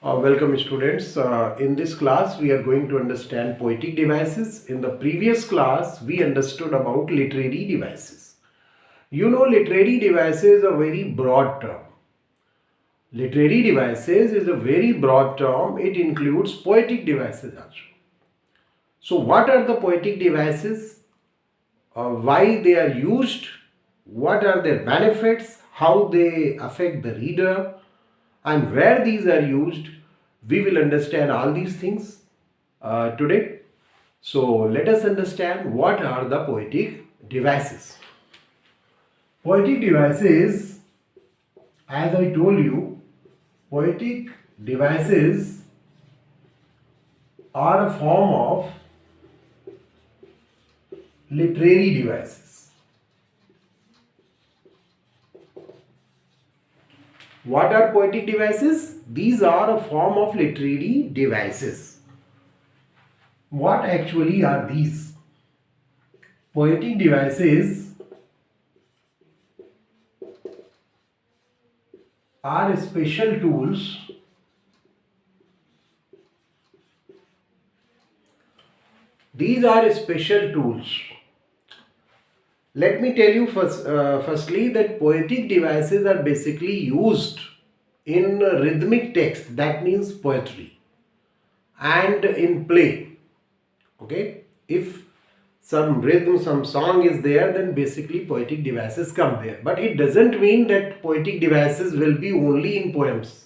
Welcome students. In this class we are going to understand poetic devices. In the previous class we understood about literary devices. You know, literary devices is a very broad term. Literary devices is a very broad term. It includes poetic devices also. So what are the poetic devices? Why they are used? What are their benefits? How they affect the reader? And where these are used? We will understand all these things today. So let us understand what are the poetic devices. Poetic devices, as I told you, poetic devices are a form of literary devices. What are poetic devices? These are a form of literary devices. What actually are these? Poetic devices are special tools These are special tools. Let me tell you firstly that poetic devices are basically used in rhythmic text, that means poetry, and in play. Okay, if some rhythm, some song is there, then basically poetic devices come there. But it doesn't mean that poetic devices will be only in poems.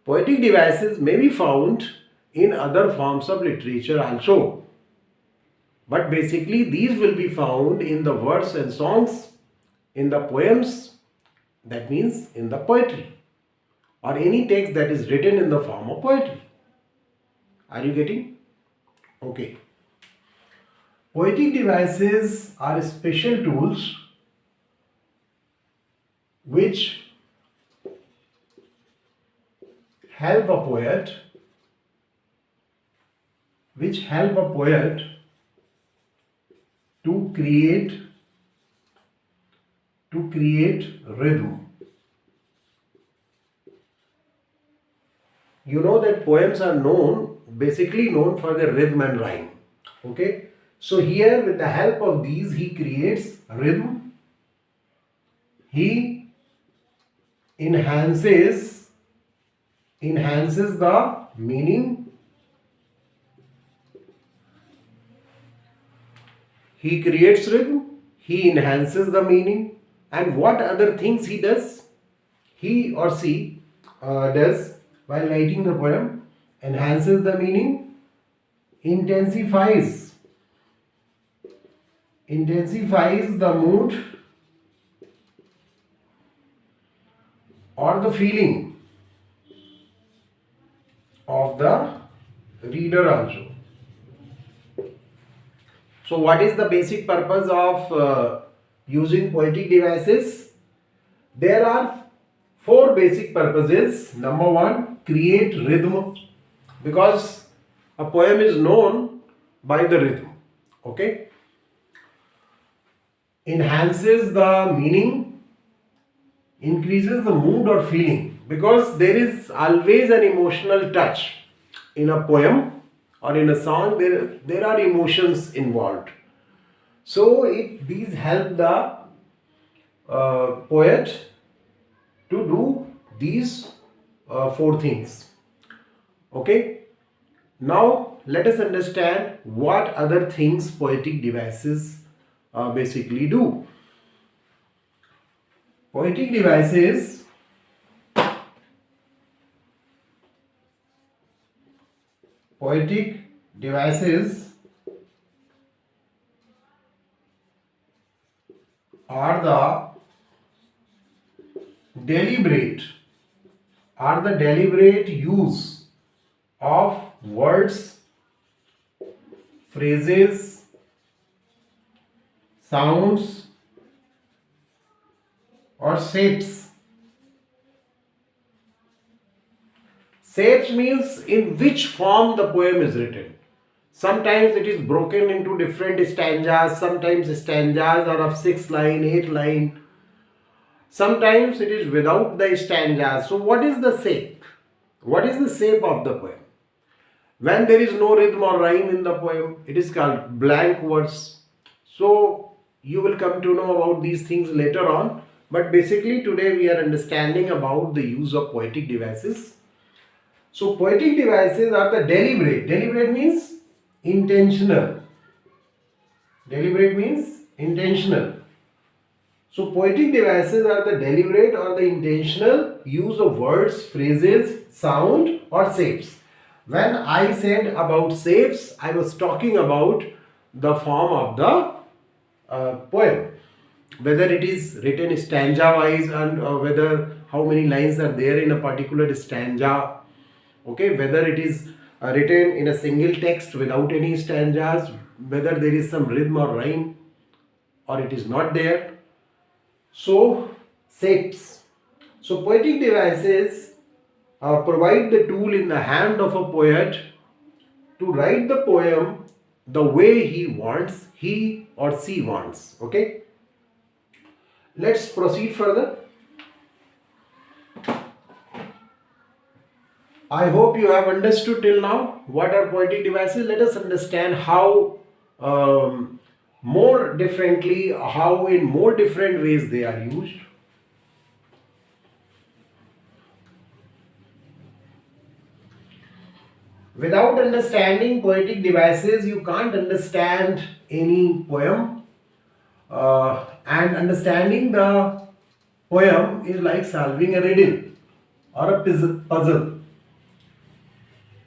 Poetic devices may be found in other forms of literature also. But basically these will be found in the verse and songs, in the poems, that means in the poetry, or any text that is written in the form of poetry. Are you getting? Okay. Poetic devices are special tools which help a poet to create rhythm. You know that poems are basically known for their rhythm and rhyme. Okay, so here with the help of these he creates rhythm. He enhances the meaning. He creates rhythm, he enhances the meaning, and what other things he does? He or she does while writing the poem: enhances the meaning, intensifies the mood or the feeling of the reader also. So what is the basic purpose of using poetic devices? There are four basic purposes. Number one, create rhythm, because a poem is known by the rhythm. Okay. Enhances the meaning, increases the mood or feeling, because there is always an emotional touch in a poem or in a song. There are emotions involved. So these help the poet to do these four things. Okay. Now let us understand what other things poetic devices basically do. Poetic devices are the deliberate use of words, phrases, sounds, or shapes. Shapes means in which form the poem is written. Sometimes it is broken into different stanzas. Sometimes stanzas are of 6 line, 8 line. Sometimes it is without the stanzas. So what is the shape? What is the shape of the poem? When there is no rhythm or rhyme in the poem, it is called blank verse. So you will come to know about these things later on. But basically today we are understanding about the use of poetic devices. So poetic devices are the deliberate. Deliberate means intentional. Deliberate means intentional. So poetic devices are the deliberate or the intentional use of words, phrases, sound or shapes. When I said about shapes, I was talking about the form of the poem. Whether it is written stanza wise and whether how many lines are there in a particular stanza. Okay, whether it is written in a single text without any stanzas, whether there is some rhythm or rhyme or it is not there. So, shapes. So, poetic devices provide the tool in the hand of a poet to write the poem the way he wants, he or she wants. Okay. Let's proceed further. I hope you have understood till now what are poetic devices. Let us understand how more differently, how in more different ways they are used. Without understanding poetic devices, you can't understand any poem. And understanding the poem is like solving a riddle or a puzzle.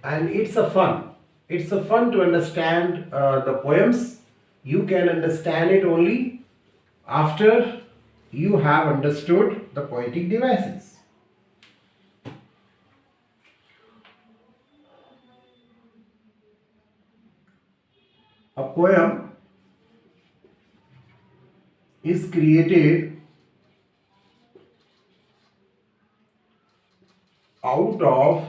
And it's a fun. It's a fun to understand the poems. You can understand it only after you have understood the poetic devices. A poem is created out of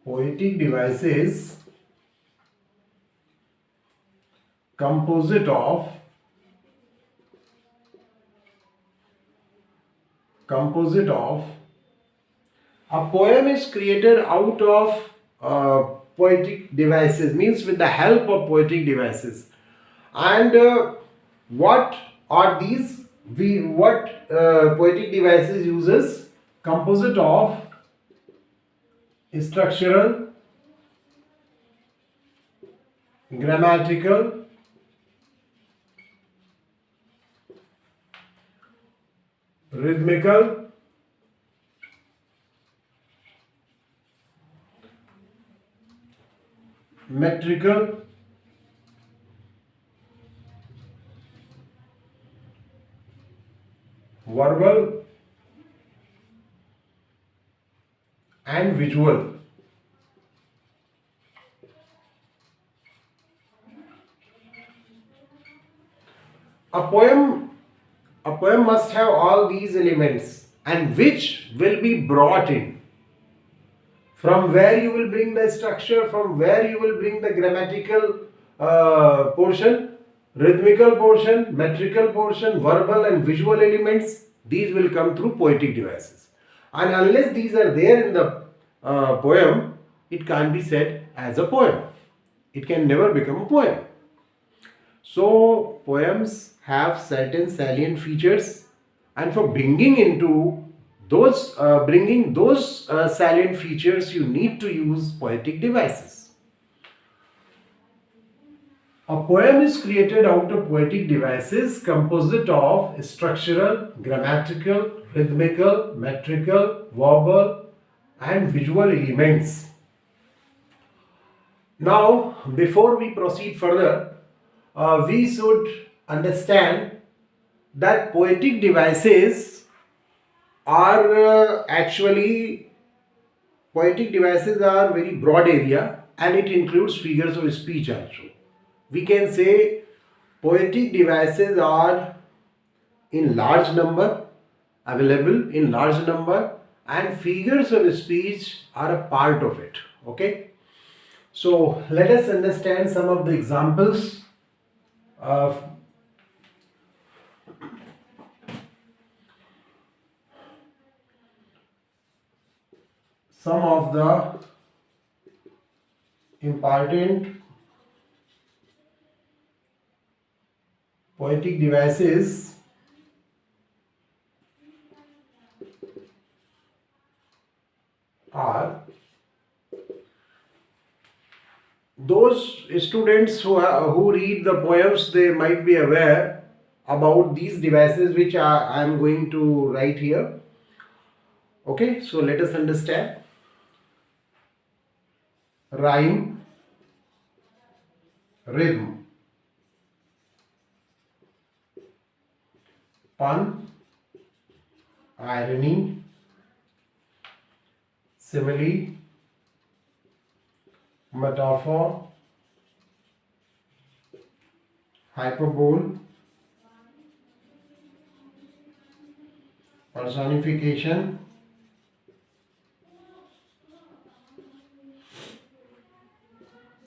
poetic devices composite of a poem is created out of poetic devices, means with the help of poetic devices. And what are these? What poetic devices uses? Composite of structural, grammatical, rhythmical, metrical, verbal and visual. A poem must have all these elements, and which will be brought in. From where you will bring the structure, from where you will bring the grammatical portion, rhythmical portion, metrical portion, verbal and visual elements, these will come through poetic devices. And unless these are there in the poem, it can't be said as a poem. It can never become a poem. So, poems have certain salient features, and for bringing those salient features, you need to use poetic devices. A poem is created out of poetic devices composite of structural, grammatical, rhythmical, metrical, verbal, and visual elements. Now, before we proceed further, we should understand that poetic devices are poetic devices are very broad area, and it includes figures of speech also. We can say poetic devices are in large number, available in large number, and figures of speech are a part of it. Okay. So let us understand some of the examples of some of the important poetic devices are those students who read the poems, they might be aware about these devices which I am going to write here. Okay, so let us understand. Rhyme, rhythm, pun, irony, simile, metaphor, hyperbole, personification,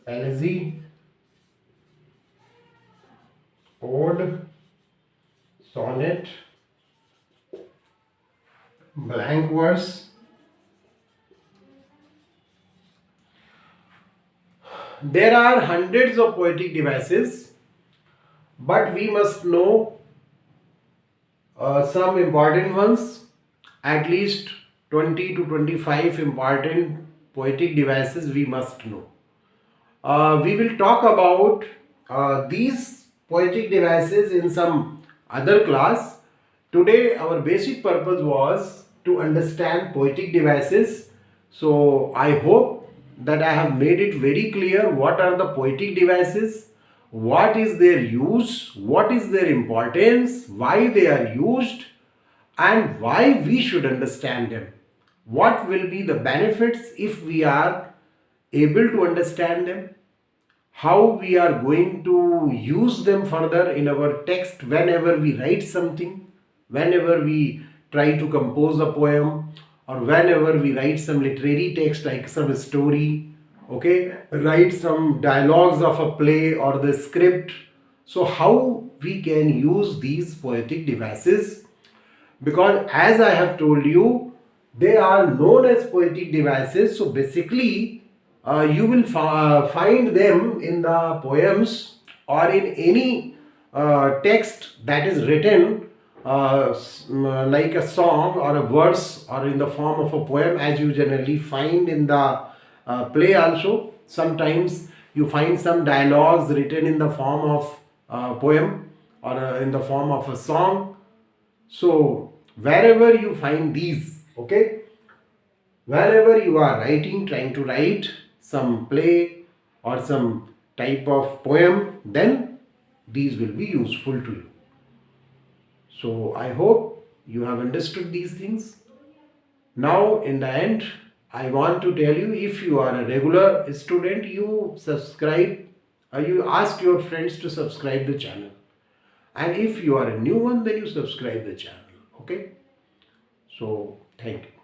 elegy, ode, sonnet, blank verse. There are hundreds of poetic devices, but we must know some important ones, at least 20 to 25 important poetic devices we must know. We will talk about these poetic devices in some other class. Today our basic purpose was to understand poetic devices. So I hope that I have made it very clear what are the poetic devices, what is their use, what is their importance, why they are used, and why we should understand them. What will be the benefits if we are able to understand them, how we are going to use them further in our text whenever we write something, whenever we try to compose a poem, or whenever we write some literary text like some story, okay, write some dialogues of a play or the script. So how we can use these poetic devices, because as I have told you, they are known as poetic devices. So basically you will find them in the poems or in any text that is written like a song or a verse, or in the form of a poem, as you generally find in the play also. Sometimes you find some dialogues written in the form of poem or in the form of a song. So wherever you find these, okay, wherever you are writing, trying to write some play or some type of poem, then these will be useful to you. So I hope you have understood these things. Now in the end, I want to tell you, if you are a regular student, you subscribe, you ask your friends to subscribe the channel. And if you are a new one, then you subscribe the channel. Okay. So thank you.